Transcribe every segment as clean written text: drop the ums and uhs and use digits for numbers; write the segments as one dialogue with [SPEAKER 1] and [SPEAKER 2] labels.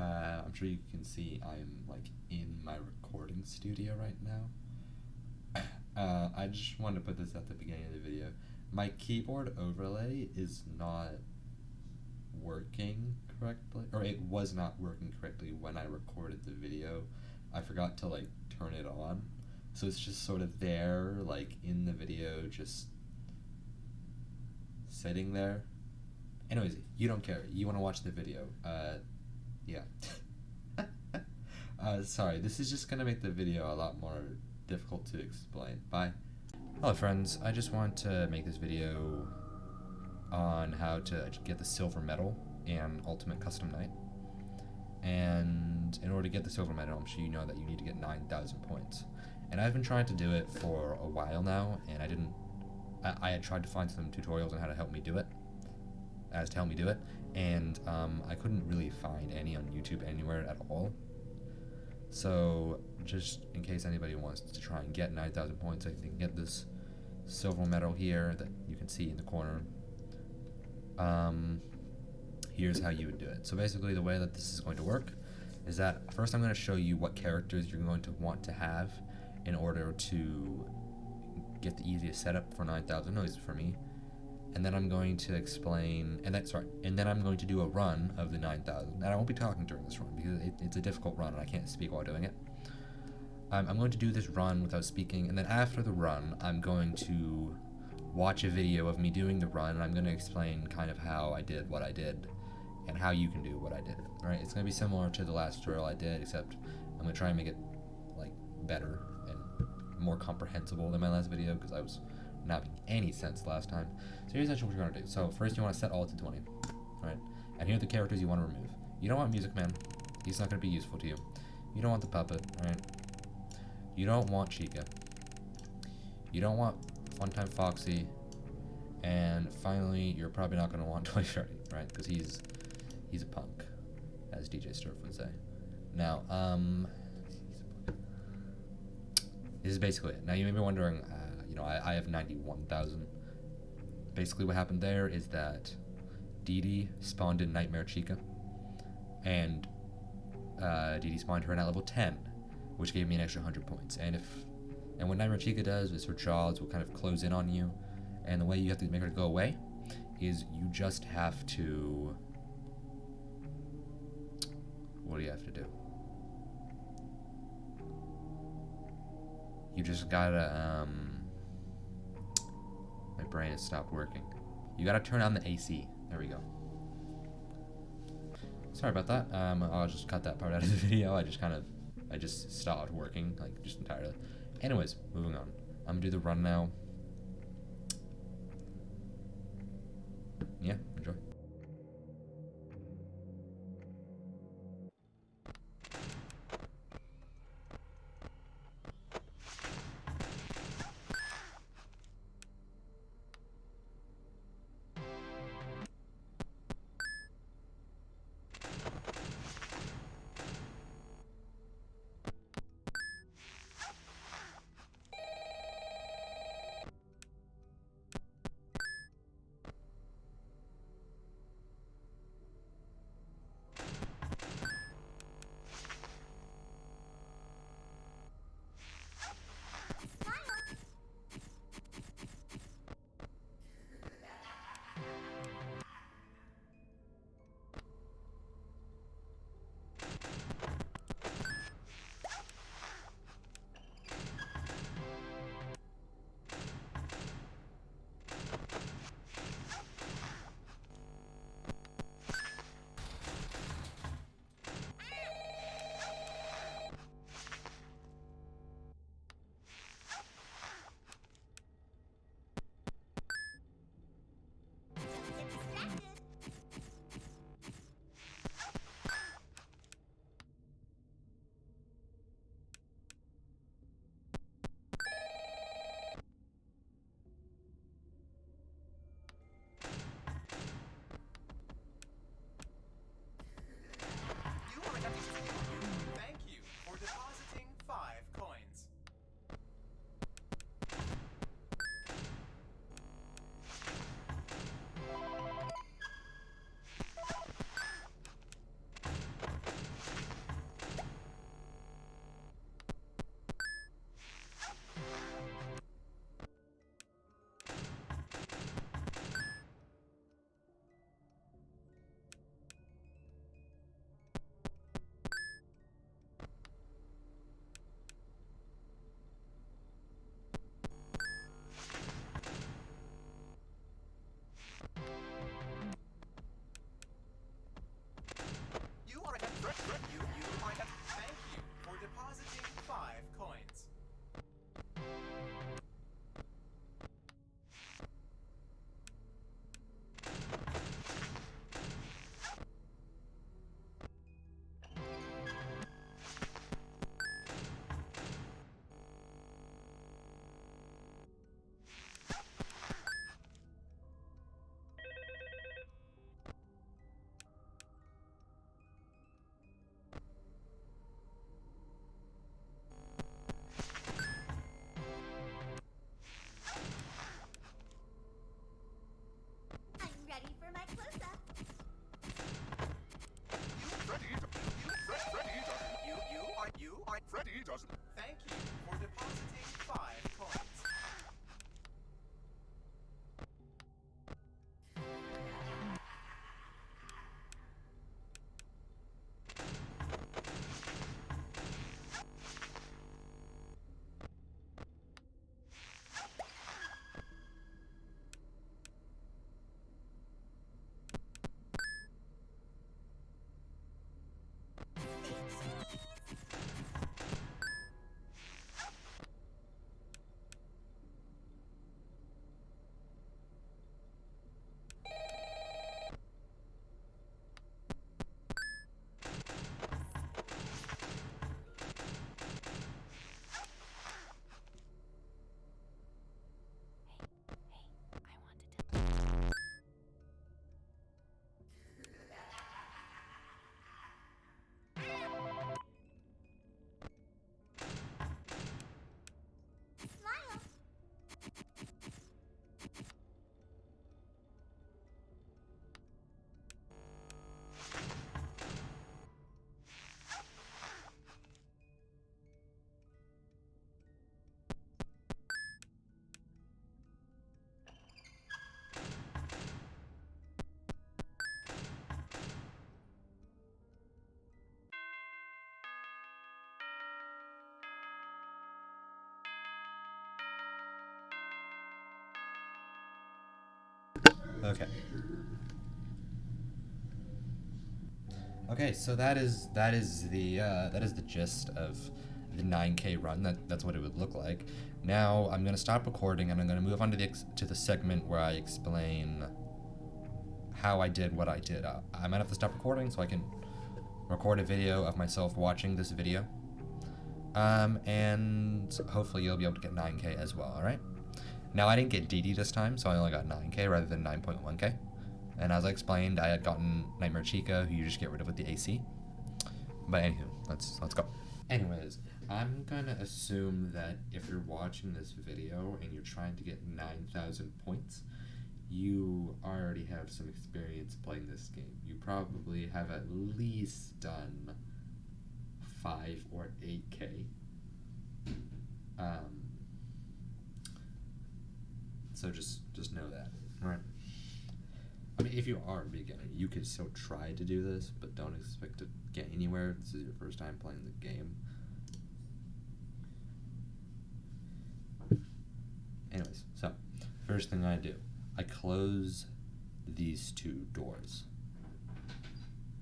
[SPEAKER 1] I'm sure you can see I'm like in my recording studio right now. I just wanted to put this at the beginning of the video. My keyboard overlay is not working correctly, or it was not working correctly when I recorded the video. I forgot to like turn it on, so it's just sort of there, like in the video, just sitting there. Anyways, you don't care. You want to watch the video. Yeah. Sorry, this is just gonna make the video a lot more difficult to explain. Bye. Hello friends, I just want to make this video on how to get the silver medal in Ultimate Custom Night. And in order to get the silver medal, I'm sure you know that you need to get 9,000 points. And I've been trying to do it for a while now, and I had tried to find some tutorials on how to help me do it, and I couldn't really find any on YouTube anywhere at all. So just in case anybody wants to try and get 9,000 points, I think they can get this silver medal here that you can see in the corner. Here's how you would do it. So basically the way that this is going to work is that first I'm going to show you what characters you're going to want to have in order to get the easiest setup for 9,000, at least for me. And then I'm going to explain, and then I'm going to do a run of the 9,000. And I won't be talking during this run because it's a difficult run and I can't speak while doing it. I'm going to do this run without speaking, and then after the run, I'm going to watch a video of me doing the run, and I'm going to explain kind of how I did what I did, and how you can do what I did. Right? It's going to be similar to the last tutorial I did, except I'm going to try and make it like better and more comprehensible than my last video because I was not making any sense last time. So here's actually what you're going to do. So first you want to set all to 20, right? And here are the characters you want to remove. You don't want Music Man. He's not going to be useful to you. You don't want the Puppet, right? You don't want Chica. You don't want Funtime Foxy. And finally, you're probably not going to want Toy Freddy, right? Because he's a punk, as DJ Sturf would say. Now, this is basically it. Now you may be wondering, I have 91,000. Basically what happened there is that Dee Dee spawned in Nightmare Chica, and Dee Dee spawned her in at level 10, which gave me an extra 100 points. And what Nightmare Chica does is her jaws will kind of close in on you, and the way you have to make her go away is you just have to... What do you have to do? You just gotta, my brain has stopped working. You gotta turn on the AC. There we go. Sorry about that. I'll just cut that part out of the video. I just stopped working, like, just entirely. Anyways, moving on. I'm gonna do the run now. Yeah, enjoy.
[SPEAKER 2] doesn't. Thank you for depositing 5 coins.
[SPEAKER 1] Okay. Okay, so that is the gist of the 9K run. That's what it would look like. Now I'm gonna stop recording and I'm gonna move on to the segment where I explain how I did what I did. I might have to stop recording so I can record a video of myself watching this video. And hopefully you'll be able to get 9K as well. All right. Now I didn't get DD this time, so I only got 9K rather than 9.1K. And as I explained, I had gotten Nightmare Chica, who you just get rid of with the AC. But anywho, let's go. Anyways, I'm gonna assume that if you're watching this video and you're trying to get 9,000 points, you already have some experience playing this game. You probably have at least done 5 or 8K. So just know that, right? I mean, if you are a beginner, you could still try to do this, but don't expect to get anywhere if this is your first time playing the game. Anyways, so first thing I do, I close these 2 doors.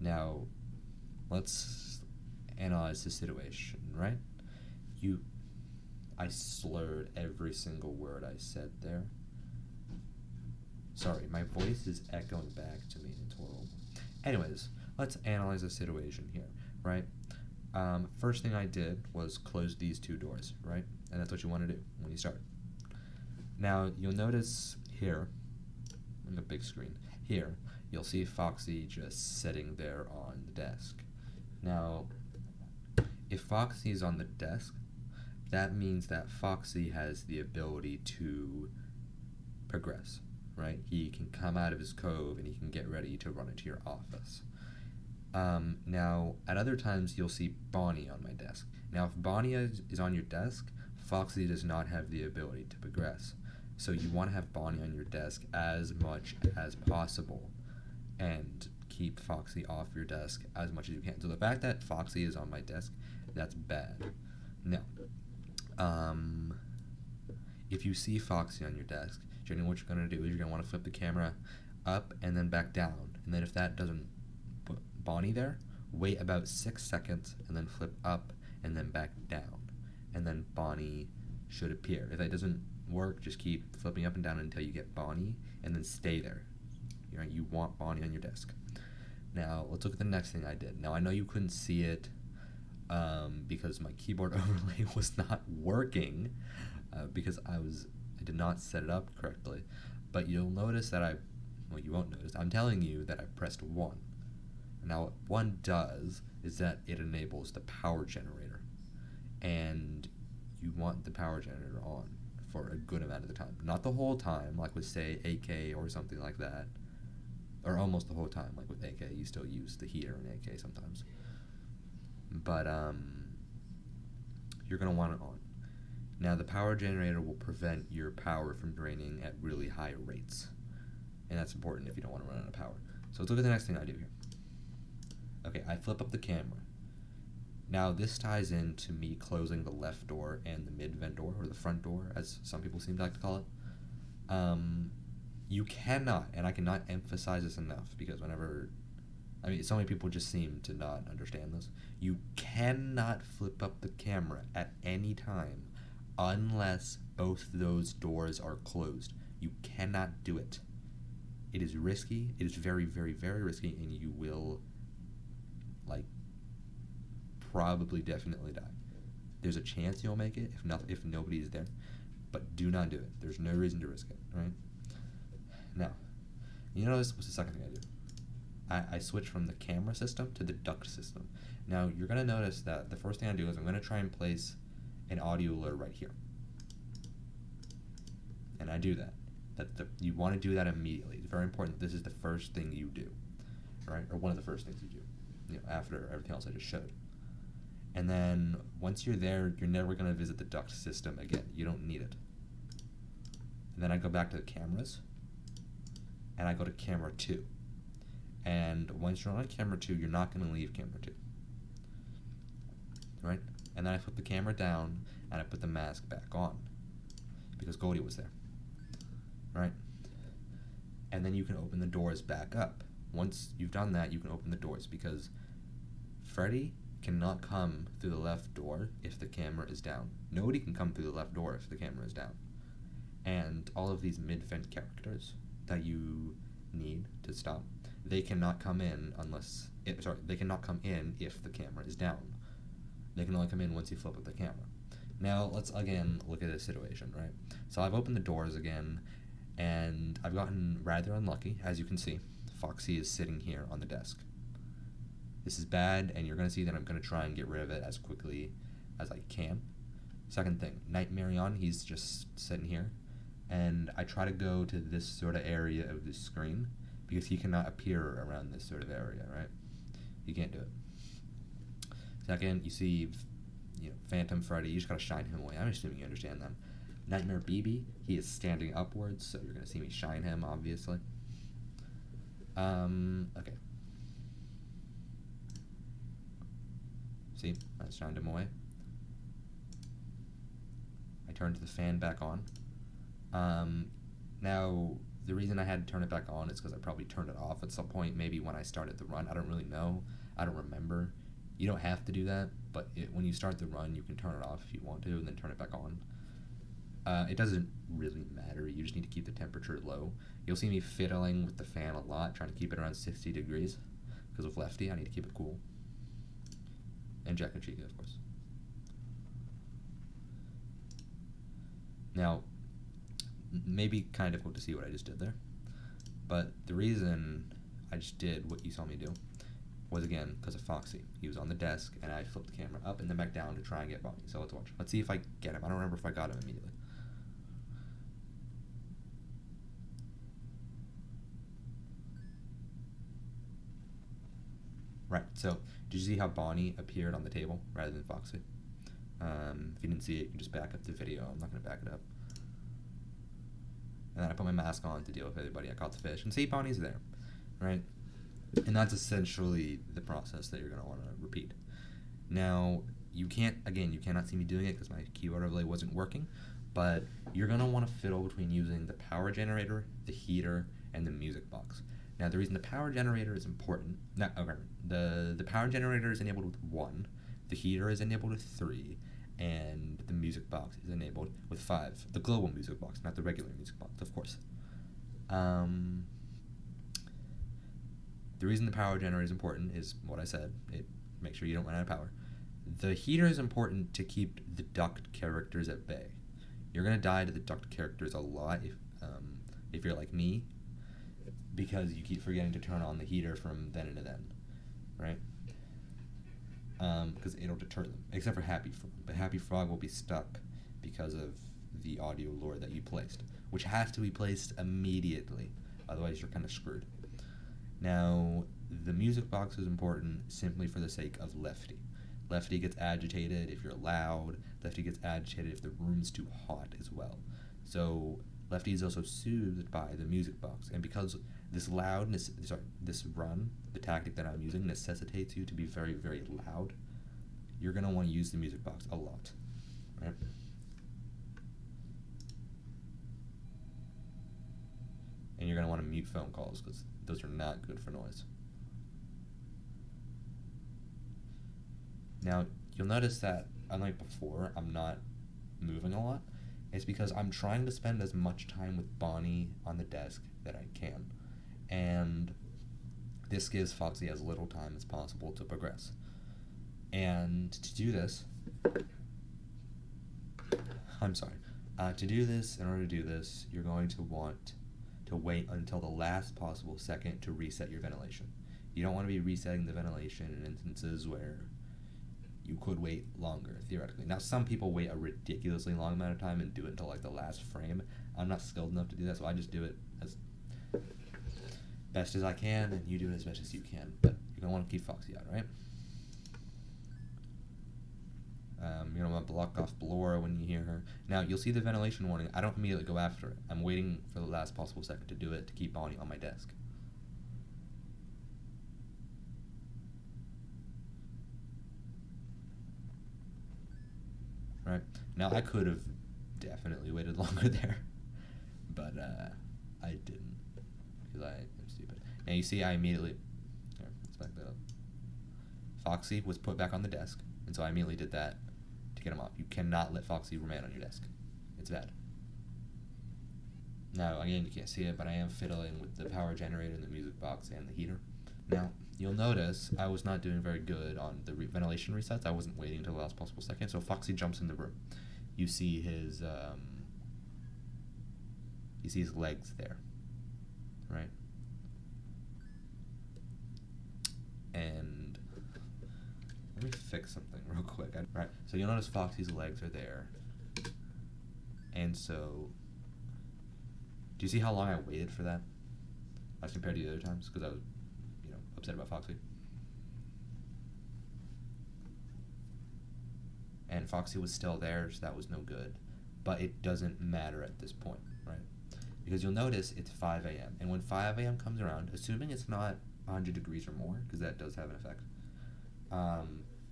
[SPEAKER 1] Now, let's analyze the situation, right? I slurred every single word I said there. Sorry, my voice is echoing back to me. It's horrible. Anyways, let's analyze the situation here, right? First thing I did was close these 2 doors, right? And that's what you want to do when you start. Now, you'll notice here, on the big screen, here, you'll see Foxy just sitting there on the desk. Now, if Foxy is on the desk, that means that Foxy has the ability to progress, right? He can come out of his cove and he can get ready to run into your office. Now, at other times, you'll see Bonnie on my desk. Now, if Bonnie is on your desk, Foxy does not have the ability to progress. So you want to have Bonnie on your desk as much as possible and keep Foxy off your desk as much as you can. So the fact that Foxy is on my desk, that's bad. Now, if you see Foxy on your desk, generally what you're going to do is you're going to want to flip the camera up and then back down. And then if that doesn't put Bonnie there, wait about 6 seconds and then flip up and then back down. And then Bonnie should appear. If that doesn't work, just keep flipping up and down until you get Bonnie and then stay there. You want Bonnie on your desk. Now, let's look at the next thing I did. Now, I know you couldn't see it because my keyboard overlay was not working because I did not set it up correctly. But you'll notice that you won't notice. I'm telling you that I pressed 1. Now, what 1 does is that it enables the power generator. And you want the power generator on for a good amount of the time. Not the whole time, like with, say, AK or something like that. Or almost the whole time, like with AK, you still use the heater in AK sometimes. But, you're going to want it on. Now, the power generator will prevent your power from draining at really high rates, and that's important if you don't want to run out of power. So let's look at the next thing I do here. Okay, I flip up the camera. Now, this ties into me closing the left door and the mid-vent door, or the front door, as some people seem to like to call it. You cannot, and I cannot emphasize this enough, because so many people just seem to not understand this. You cannot flip up the camera at any time unless both those doors are closed. You cannot do it. It is risky. It is very, very, very risky, and you will, probably definitely die. There's a chance you'll make it if nobody's there, but do not do it. There's no reason to risk it, right? Now, you notice what's the second thing I do? I switch from the camera system to the duct system. Now, you're going to notice that the first thing I do is I'm going to try and place an audio alert right here. And I do that. You want to do that immediately. It's very important that this is the first thing you do, right? Or one of the first things you do, after everything else I just showed. And then once you're there, you're never going to visit the duct system again. You don't need it. And then I go back to the cameras, and I go to camera 2. And once you're on camera 2, you're not going to leave camera 2. Right? And then I flip the camera down, and I put the mask back on, because Goldie was there. Right? And then you can open the doors back up. Once you've done that, you can open the doors, because Freddy cannot come through the left door if the camera is down. Nobody can come through the left door if the camera is down. And all of these mid-vent characters that you need to stop, they cannot come in they cannot come in if the camera is down. They can only come in once you flip up the camera. Now, let's again look at this situation, right? So I've opened the doors again, and I've gotten rather unlucky. As you can see, Foxy is sitting here on the desk. This is bad, and you're going to see that I'm going to try and get rid of it as quickly as I can. Second thing, Nightmarion, he's just sitting here, and I try to go to this sort of area of the screen, because he cannot appear around this sort of area, right? You can't do it. Second, you see, Phantom Freddy, you just gotta shine him away. I'm assuming you understand that. Nightmare BB, he is standing upwards, so you're gonna see me shine him, obviously. Okay. See, I shined him away. I turned the fan back on. Now, the reason I had to turn it back on is because I probably turned it off at some point, maybe when I started the run. I don't really know. I don't remember. You don't have to do that, but when you start the run, you can turn it off if you want to, and then turn it back on. It doesn't really matter. You just need to keep the temperature low. You'll see me fiddling with the fan a lot, trying to keep it around 60 degrees, because with Lefty, I need to keep it cool. And Jack and Chica, of course. Now, maybe kind of difficult to see what I just did there, but the reason I just did what you saw me do was, again, because of Foxy. He was on the desk, and I flipped the camera up and then back down to try and get Bonnie. So let's watch. Let's see if I get him. I don't remember if I got him immediately. Right, so did you see how Bonnie appeared on the table rather than Foxy? If you didn't see it, you can just back up the video. I'm not going to back it up. And then I put my mask on to deal with everybody. I caught the fish. And see, Bonnie's there, right? And that's essentially the process that you're going to want to repeat. Now, you cannot see me doing it because my keyword overlay wasn't working, but you're going to want to fiddle between using the power generator, the heater, and the music box. Now, the reason the power generator is important, the power generator is enabled with 1, the heater is enabled with 3, and the music box is enabled with 5. The global music box, not the regular music box, of course. The reason the power generator is important is what I said. It makes sure you don't run out of power. The heater is important to keep the duct characters at bay. You're going to die to the duct characters a lot if you're like me, because you keep forgetting to turn on the heater from then and to then, right? Because it'll deter them, except for Happy Frog. But Happy Frog will be stuck because of the audio lure that you placed, which has to be placed immediately, otherwise you're kind of screwed. Now, the music box is important simply for the sake of Lefty. Lefty gets agitated if you're loud. Lefty gets agitated if the room's too hot as well. So Lefty is also soothed by the music box, and because this run, the tactic that I'm using, necessitates you to be very, very loud, you're gonna want to use the music box a lot, right? And you're gonna want to mute phone calls because those are not good for noise. Now, you'll notice that, unlike before, I'm not moving a lot. It's because I'm trying to spend as much time with Bonnie on the desk that I can. And this gives Foxy as little time as possible to progress. And to do this, in order to do this, you're going to want to wait until the last possible second to reset your ventilation. You don't want to be resetting the ventilation in instances where you could wait longer, theoretically. Now, some people wait a ridiculously long amount of time and do it until like the last frame. I'm not skilled enough to do that, so I just do it as best as I can, and you do it as best as you can. But you're going to want to keep Foxy out, right? You're going to want to block off Blora when you hear her. Now, you'll see the ventilation warning. I don't immediately go after it. I'm waiting for the last possible second to do it to keep Bonnie on my desk. Right. Now, I could have definitely waited longer there, but I didn't, because I am stupid. Now, you see I immediately... Here, let's back that up. Foxy was put back on the desk, and so I immediately did that to get him off. You cannot let Foxy remain on your desk. It's bad. Now, again, you can't see it, but I am fiddling with the power generator and the music box and the heater. Now, you'll notice I was not doing very good on the ventilation resets. I wasn't waiting until the last possible second, so Foxy jumps in the room. You see his legs there, right? And let me fix something real quick. Right, so you'll notice Foxy's legs are there, and so do you see how long I waited for that as compared to the other times? Because I was, upset about Foxy. And Foxy was still there, so that was no good. But it doesn't matter at this point, right? Because you'll notice it's 5 a.m. And when 5 a.m. comes around, assuming it's not 100 degrees or more, because that does have an effect,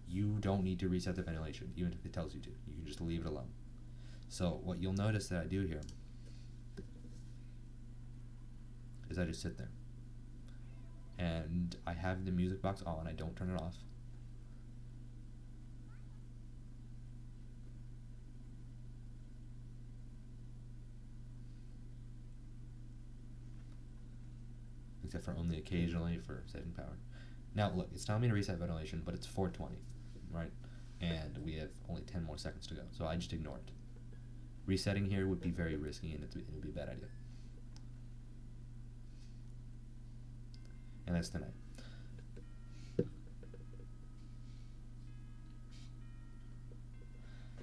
[SPEAKER 1] you don't need to reset the ventilation, even if it tells you to. You can just leave it alone. So what you'll notice that I do here is I just sit there. And I have the music box on, I don't turn it off. Except for only occasionally for saving power. Now look, it's telling me to reset ventilation, but it's 4:20, right? And we have only 10 more seconds to go, so I just ignore it. Resetting here would be very risky, and it would be a bad idea. And that's tonight.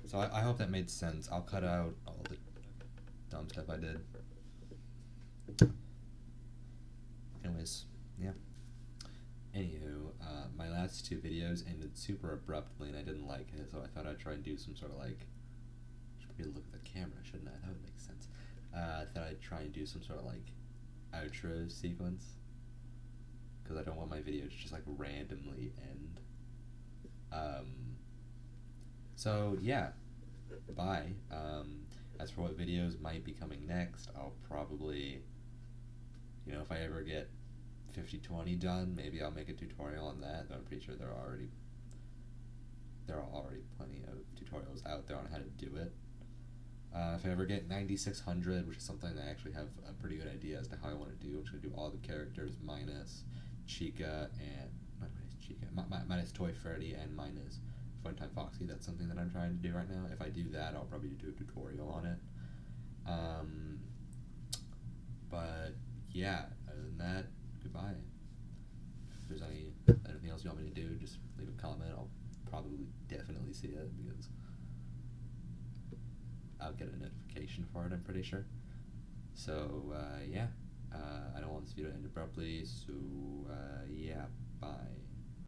[SPEAKER 1] So I hope that made sense. I'll cut out all the dumb stuff I did. Anyways, yeah. Anywho, my last two videos ended super abruptly and I didn't like it, so I thought I'd try and do some sort of like... I should probably look at the camera, shouldn't I? That would make sense. I thought I'd try and do some sort of like outro sequence, because I don't want my video to just like randomly end. So yeah, bye. As for what videos might be coming next, I'll probably, if I ever get 50/20 done, maybe I'll make a tutorial on that. Though I'm pretty sure there are already plenty of tutorials out there on how to do it. If I ever get 9600, which is something I actually have a pretty good idea as to how I want to do, I'm just going to do all the characters minus Chica and, not minus Chica, minus Toy Freddy and minus Funtime Foxy. That's something that I'm trying to do right now. If I do that, I'll probably do a tutorial on it. But yeah, other than that, goodbye. If there's anything else you want me to do, just leave a comment. I'll probably definitely see it because I'll get a notification for it, I'm pretty sure. So yeah, I don't want this video to end abruptly, so yeah, bye.